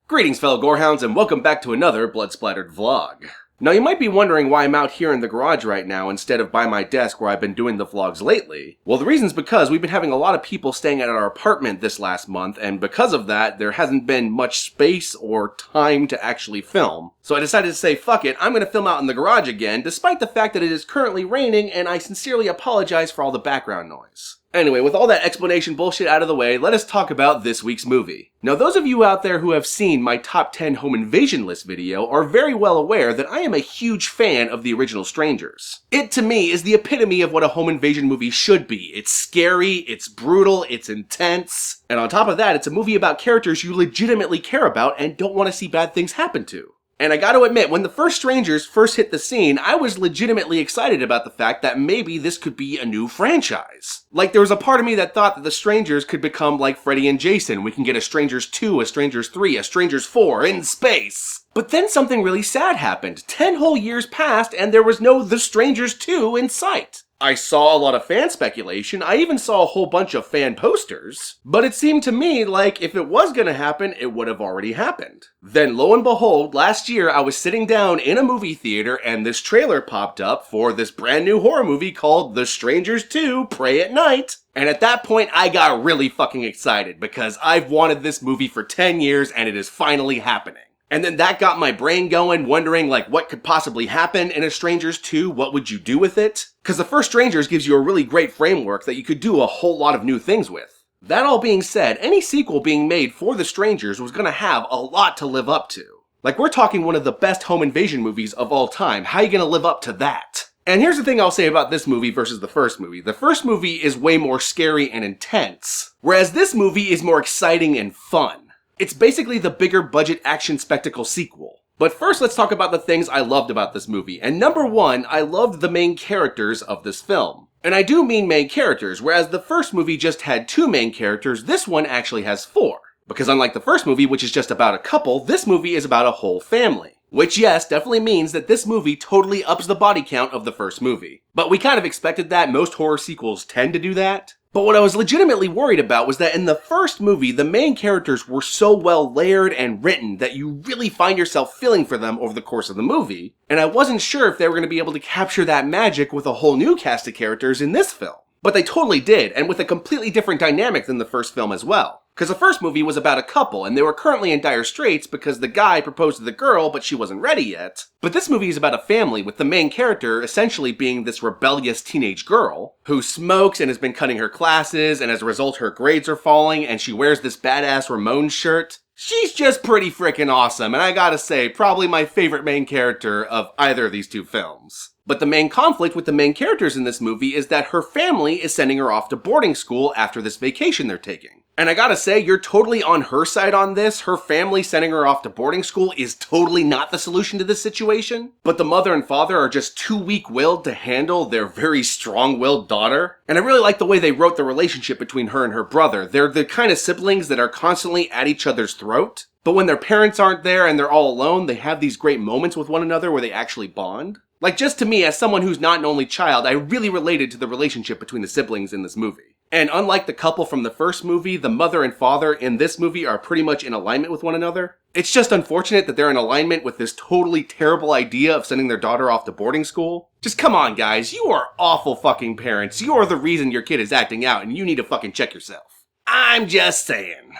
Greetings fellow gorehounds and welcome back to another Blood Splattered vlog. Now you might be wondering why I'm out here in the garage right now instead of by my desk where I've been doing the vlogs lately. Well, the reason's because we've been having a lot of people staying at our apartment this last month, and because of that, there hasn't been much space or time to actually film. So I decided to say, fuck it, I'm gonna film out in the garage again, despite the fact that it is currently raining, and I sincerely apologize for all the background noise. Anyway, with all that explanation bullshit out of the way, let us talk about this week's movie. Now, those of you out there who have seen my top 10 home invasion list video are very well aware that I am a huge fan of the original Strangers. It, to me, is the epitome of what a home invasion movie should be. It's scary, it's brutal, it's intense, and on top of that, it's a movie about characters you legitimately care about and don't want to see bad things happen to. And I gotta admit, when the first Strangers first hit the scene, I was legitimately excited about the fact that maybe this could be a new franchise. Like, there was a part of me that thought that the Strangers could become like Freddy and Jason. We can get a Strangers 2, a Strangers 3, a Strangers 4 in space. But then something really sad happened. 10 whole years passed and there was no The Strangers 2 in sight. I saw a lot of fan speculation, I even saw a whole bunch of fan posters, but it seemed to me like if it was gonna happen, it would have already happened. Then lo and behold, last year I was sitting down in a movie theater and this trailer popped up for this brand new horror movie called The Strangers 2 Prey at Night. And at that point, I got really fucking excited because I've wanted this movie for 10 years and it is finally happening. And then that got my brain going, wondering like what could possibly happen in a Strangers 2, what would you do with it? Because the first Strangers gives you a really great framework that you could do a whole lot of new things with. That all being said, any sequel being made for The Strangers was gonna have a lot to live up to. Like, we're talking one of the best home invasion movies of all time. How are you gonna live up to that? And here's the thing I'll say about this movie versus the first movie. The first movie is way more scary and intense, whereas this movie is more exciting and fun. It's basically the bigger budget action spectacle sequel. But first, let's talk about the things I loved about this movie. And number one, I loved the main characters of this film. And I do mean main characters, whereas the first movie just had 2 main characters, this one actually has 4. Because unlike the first movie, which is just about a couple, this movie is about a whole family. Which, yes, definitely means that this movie totally ups the body count of the first movie. But we kind of expected that. Most horror sequels tend to do that. But what I was legitimately worried about was that in the first movie, the main characters were so well layered and written that you really find yourself feeling for them over the course of the movie. And I wasn't sure if they were going to be able to capture that magic with a whole new cast of characters in this film. But they totally did, and with a completely different dynamic than the first film as well. Because the first movie was about a couple, and they were currently in dire straits because the guy proposed to the girl, but she wasn't ready yet. But this movie is about a family, with the main character essentially being this rebellious teenage girl, who smokes and has been cutting her classes, and as a result her grades are falling, and she wears this badass Ramones shirt. She's just pretty freaking awesome, and I gotta say, probably my favorite main character of either of these 2 films. But the main conflict with the main characters in this movie is that her family is sending her off to boarding school after this vacation they're taking. And I gotta say, you're totally on her side on this. Her family sending her off to boarding school is totally not the solution to this situation. But the mother and father are just too weak-willed to handle their very strong-willed daughter. And I really like the way they wrote the relationship between her and her brother. They're the kind of siblings that are constantly at each other's throat. But when their parents aren't there and they're all alone, they have these great moments with one another where they actually bond. Like, just to me, as someone who's not an only child, I really related to the relationship between the siblings in this movie. And unlike the couple from the first movie, the mother and father in this movie are pretty much in alignment with one another. It's just unfortunate that they're in alignment with this totally terrible idea of sending their daughter off to boarding school. Just come on, guys, you are awful fucking parents. You are the reason your kid is acting out, and you need to fucking check yourself. I'm just saying.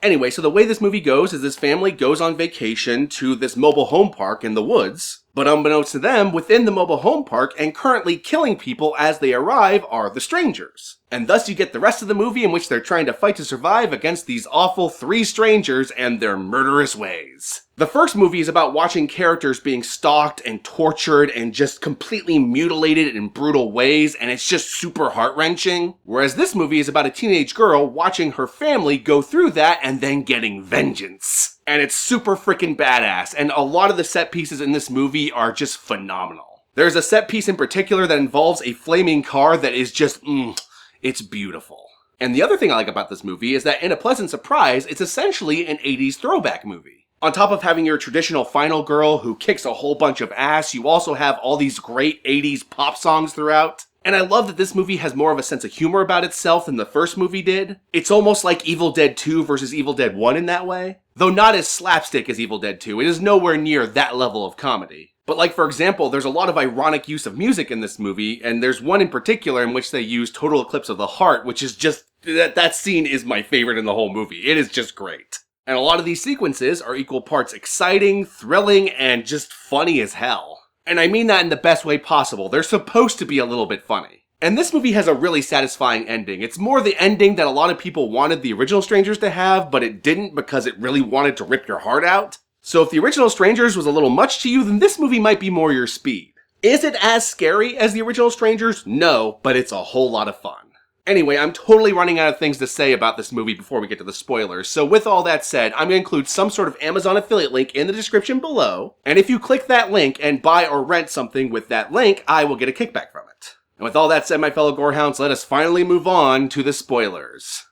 Anyway, so the way this movie goes is this family goes on vacation to this mobile home park in the woods. But unbeknownst to them, within the mobile home park and currently killing people as they arrive are the Strangers. And thus you get the rest of the movie in which they're trying to fight to survive against these awful 3 strangers and their murderous ways. The first movie is about watching characters being stalked and tortured and just completely mutilated in brutal ways, and it's just super heart-wrenching. Whereas this movie is about a teenage girl watching her family go through that and then getting vengeance. And it's super freaking badass, and a lot of the set pieces in this movie are just phenomenal. There's a set piece in particular that involves a flaming car that is just, it's beautiful. And the other thing I like about this movie is that in a pleasant surprise, it's essentially an 80s throwback movie. On top of having your traditional final girl who kicks a whole bunch of ass, you also have all these great 80s pop songs throughout. And I love that this movie has more of a sense of humor about itself than the first movie did. It's almost like Evil Dead 2 versus Evil Dead 1 in that way. Though not as slapstick as Evil Dead 2, it is nowhere near that level of comedy. But like, for example, there's a lot of ironic use of music in this movie, and there's one in particular in which they use Total Eclipse of the Heart, which is just, that scene is my favorite in the whole movie. It is just great. And a lot of these sequences are equal parts exciting, thrilling, and just funny as hell. And I mean that in the best way possible. They're supposed to be a little bit funny. And this movie has a really satisfying ending. It's more the ending that a lot of people wanted the original Strangers to have, but it didn't because it really wanted to rip your heart out. So if the original Strangers was a little much to you, then this movie might be more your speed. Is it as scary as the original Strangers? No, but it's a whole lot of fun. Anyway, I'm totally running out of things to say about this movie before we get to the spoilers, so with all that said, I'm going to include some sort of Amazon affiliate link in the description below, and if you click that link and buy or rent something with that link, I will get a kickback from it. And with all that said, my fellow Gorehounds, let us finally move on to the spoilers.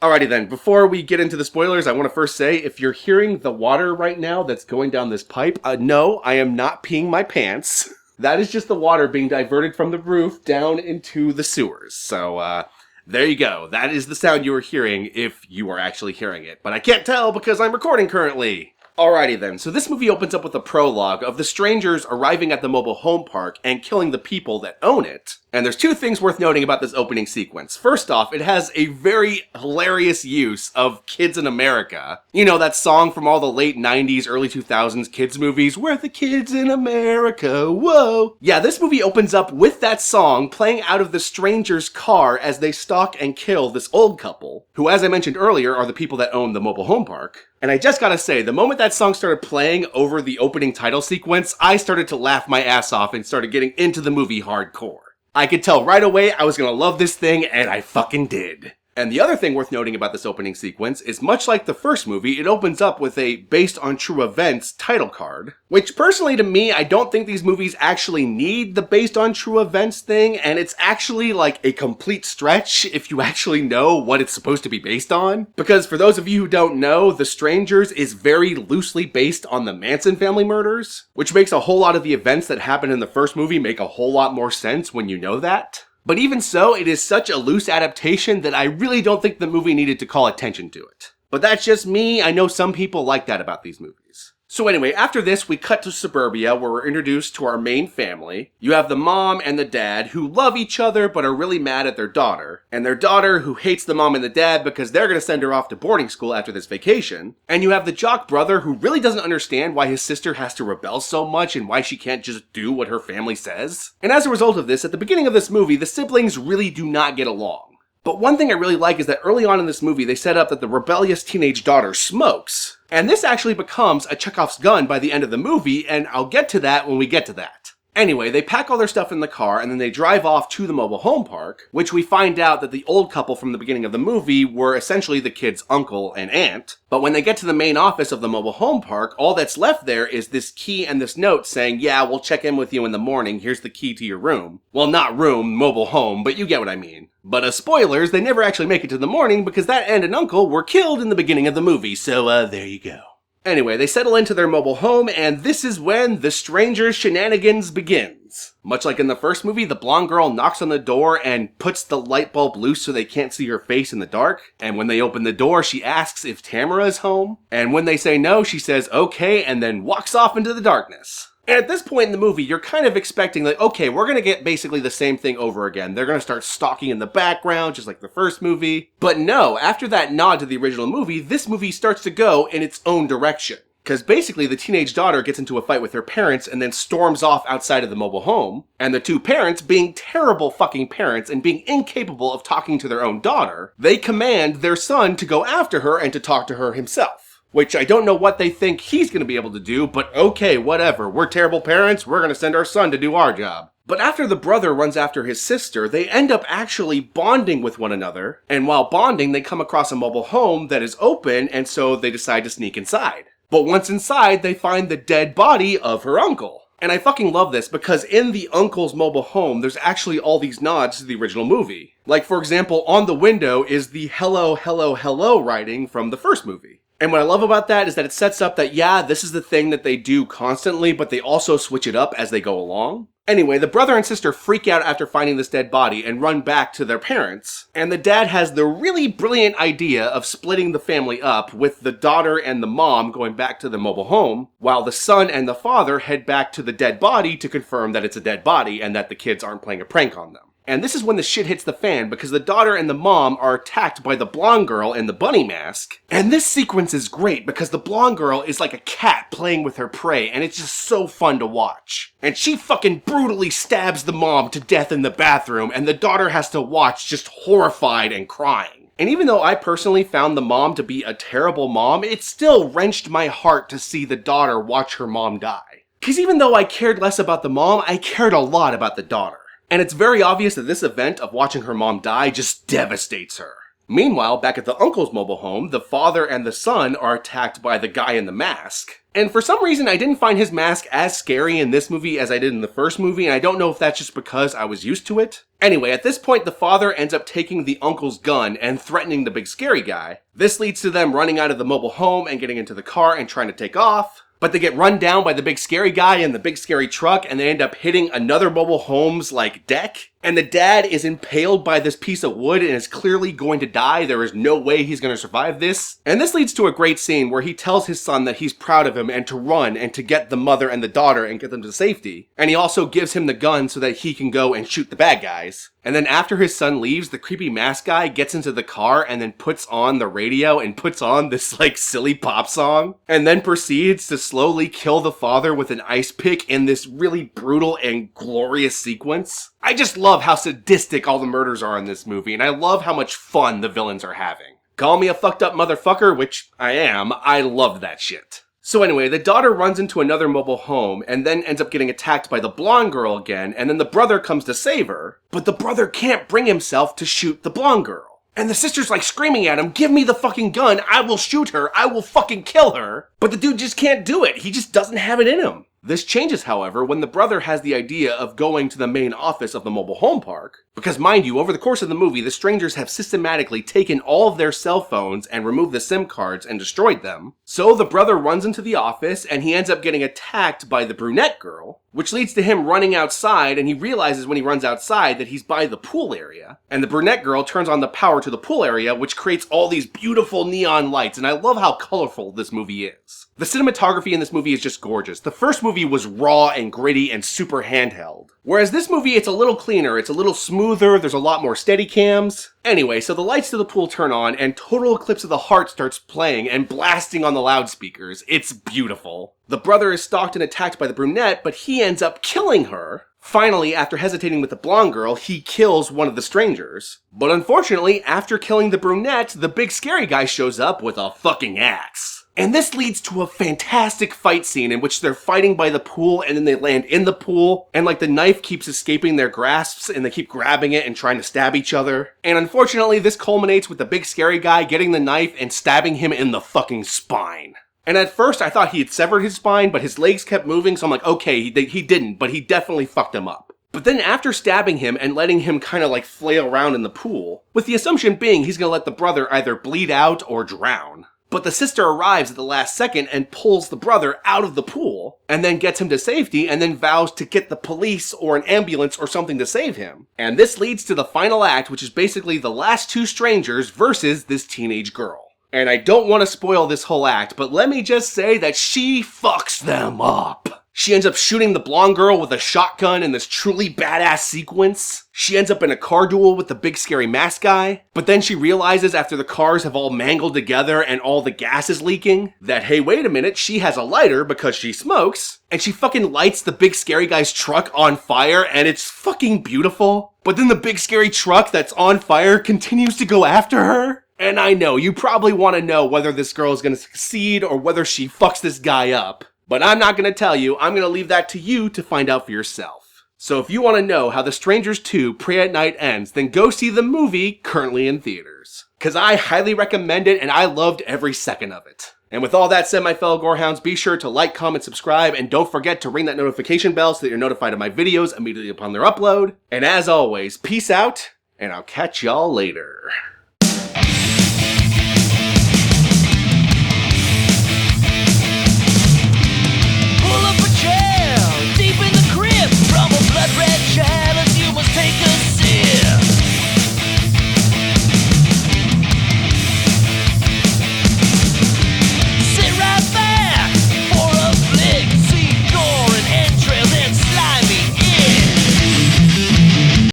Alrighty then, before we get into the spoilers, I want to first say, if you're hearing the water right now that's going down this pipe, no, I am not peeing my pants. That is just the water being diverted from the roof down into the sewers. So, there you go. That is the sound you are hearing if you are actually hearing it. But I can't tell because I'm recording currently. Alrighty then, so this movie opens up with a prologue of the Strangers arriving at the mobile home park and killing the people that own it. And there's two things worth noting about this opening sequence. First off, it has a very hilarious use of Kids in America. You know, that song from all the late 90s, early 2000s kids movies, "We're the kids in America, whoa." Yeah, this movie opens up with that song playing out of the Strangers' car as they stalk and kill this old couple, who, as I mentioned earlier, are the people that own the mobile home park. And I just gotta say, the moment that song started playing over the opening title sequence, I started to laugh my ass off and started getting into the movie hardcore. I could tell right away I was gonna love this thing, and I fucking did. And the other thing worth noting about this opening sequence is, much like the first movie, it opens up with a based on true events title card. Which, personally to me, I don't think these movies actually need the based on true events thing, and it's actually like a complete stretch if you actually know what it's supposed to be based on. Because for those of you who don't know, The Strangers is very loosely based on the Manson family murders, which makes a whole lot of the events that happened in the first movie make a whole lot more sense when you know that. But even so, it is such a loose adaptation that I really don't think the movie needed to call attention to it. But that's just me. I know some people like that about these movies. So anyway, after this, we cut to suburbia where we're introduced to our main family. You have the mom and the dad who love each other but are really mad at their daughter. And their daughter who hates the mom and the dad because they're going to send her off to boarding school after this vacation. And you have the jock brother who really doesn't understand why his sister has to rebel so much and why she can't just do what her family says. And as a result of this, at the beginning of this movie, the siblings really do not get along. But one thing I really like is that early on in this movie, they set up that the rebellious teenage daughter smokes. And this actually becomes a Chekhov's gun by the end of the movie, and I'll get to that when we get to that. Anyway, they pack all their stuff in the car, and then they drive off to the mobile home park, which we find out that the old couple from the beginning of the movie were essentially the kid's uncle and aunt. But when they get to the main office of the mobile home park, all that's left there is this key and this note saying, "Yeah, we'll check in with you in the morning, here's the key to your room." Well, not room, mobile home, but you get what I mean. But spoilers, they never actually make it to the morning because that aunt and uncle were killed in the beginning of the movie, so there you go. Anyway, they settle into their mobile home, and this is when the Strangers' shenanigans begins. Much like in the first movie, the blonde girl knocks on the door and puts the light bulb loose so they can't see her face in the dark. And when they open the door, she asks if Tamara is home. And when they say no, she says okay, and then walks off into the darkness. And at this point in the movie, you're kind of expecting, like, okay, we're going to get basically the same thing over again. They're going to start stalking in the background, just like the first movie. But no, after that nod to the original movie, this movie starts to go in its own direction. Because basically, the teenage daughter gets into a fight with her parents and then storms off outside of the mobile home. And the two parents, being terrible fucking parents and being incapable of talking to their own daughter, they command their son to go after her and to talk to her himself. Which I don't know what they think he's going to be able to do, but okay, whatever. We're terrible parents, we're going to send our son to do our job. But after the brother runs after his sister, they end up actually bonding with one another. And while bonding, they come across a mobile home that is open, and so they decide to sneak inside. But once inside, they find the dead body of her uncle. And I fucking love this because in the uncle's mobile home, there's actually all these nods to the original movie. Like, for example, on the window is the hello, hello, hello writing from the first movie. And what I love about that is that it sets up that, yeah, this is the thing that they do constantly, but they also switch it up as they go along. Anyway, the brother and sister freak out after finding this dead body and run back to their parents. And the dad has the really brilliant idea of splitting the family up, with the daughter and the mom going back to the mobile home, while the son and the father head back to the dead body to confirm that it's a dead body and that the kids aren't playing a prank on them. And this is when the shit hits the fan, because the daughter and the mom are attacked by the blonde girl in the bunny mask. And this sequence is great because the blonde girl is like a cat playing with her prey, and it's just so fun to watch. And she fucking brutally stabs the mom to death in the bathroom, and the daughter has to watch just horrified and crying. And even though I personally found the mom to be a terrible mom, it still wrenched my heart to see the daughter watch her mom die. Because even though I cared less about the mom, I cared a lot about the daughter. And it's very obvious that this event of watching her mom die just devastates her. Meanwhile, back at the uncle's mobile home, the father and the son are attacked by the guy in the mask. And for some reason, I didn't find his mask as scary in this movie as I did in the first movie, and I don't know if that's just because I was used to it. Anyway, at this point, the father ends up taking the uncle's gun and threatening the big scary guy. This leads to them running out of the mobile home and getting into the car and trying to take off. But they get run down by the big scary guy in the big scary truck, and they end up hitting another mobile home's, deck. And the dad is impaled by this piece of wood and is clearly going to die. There is no way he's going to survive this. And this leads to a great scene where he tells his son that he's proud of him and to run and to get the mother and the daughter and get them to safety. And he also gives him the gun so that he can go and shoot the bad guys. And then after his son leaves, the creepy mask guy gets into the car and then puts on the radio and puts on this silly pop song. And then proceeds to slowly kill the father with an ice pick in this really brutal and glorious sequence. I just love how sadistic all the murders are in this movie, and I love how much fun the villains are having. Call me a fucked up motherfucker, which I am. I love that shit. So anyway, the daughter runs into another mobile home and then ends up getting attacked by the blonde girl again, and then the brother comes to save her, but the brother can't bring himself to shoot the blonde girl. And the sister's screaming at him, give me the fucking gun, I will shoot her, I will fucking kill her. But the dude just can't do it, he just doesn't have it in him. This changes, however, when the brother has the idea of going to the main office of the mobile home park. Because mind you, over the course of the movie, the strangers have systematically taken all of their cell phones and removed the SIM cards and destroyed them. So the brother runs into the office and he ends up getting attacked by the brunette girl, which leads to him running outside, and he realizes when he runs outside that he's by the pool area. And the brunette girl turns on the power to the pool area, which creates all these beautiful neon lights, and I love how colorful this movie is. The cinematography in this movie is just gorgeous. The first movie was raw and gritty and super handheld. Whereas this movie, it's a little cleaner, it's a little smoother, there's a lot more steady cams. Anyway, so the lights to the pool turn on, and Total Eclipse of the Heart starts playing and blasting on the loudspeakers. It's beautiful. The brother is stalked and attacked by the brunette, but he ends up killing her. Finally, after hesitating with the blonde girl, he kills one of the strangers. But unfortunately, after killing the brunette, the big scary guy shows up with a fucking axe. And this leads to a fantastic fight scene in which they're fighting by the pool and then they land in the pool and the knife keeps escaping their grasps and they keep grabbing it and trying to stab each other. And unfortunately, this culminates with the big scary guy getting the knife and stabbing him in the fucking spine. And at first I thought he had severed his spine, but his legs kept moving, so I'm like, okay, he didn't, but he definitely fucked him up. But then after stabbing him and letting him kind of flail around in the pool, with the assumption being he's gonna let the brother either bleed out or drown. But the sister arrives at the last second and pulls the brother out of the pool, and then gets him to safety, and then vows to get the police or an ambulance or something to save him. And this leads to the final act, which is basically the last two strangers versus this teenage girl. And I don't want to spoil this whole act, but let me just say that she fucks them up. She ends up shooting the blonde girl with a shotgun in this truly badass sequence. She ends up in a car duel with the big scary mask guy. But then she realizes after the cars have all mangled together and all the gas is leaking that, hey, wait a minute, she has a lighter because she smokes. And she fucking lights the big scary guy's truck on fire, and it's fucking beautiful. But then the big scary truck that's on fire continues to go after her. And I know, you probably want to know whether this girl is going to succeed or whether she fucks this guy up. But I'm not going to tell you, I'm going to leave that to you to find out for yourself. So if you want to know how The Strangers 2 Pray at Night ends, then go see the movie currently in theaters. Because I highly recommend it and I loved every second of it. And with all that said, my fellow Gorehounds, be sure to like, comment, subscribe, and don't forget to ring that notification bell so that you're notified of my videos immediately upon their upload. And as always, peace out, and I'll catch y'all later.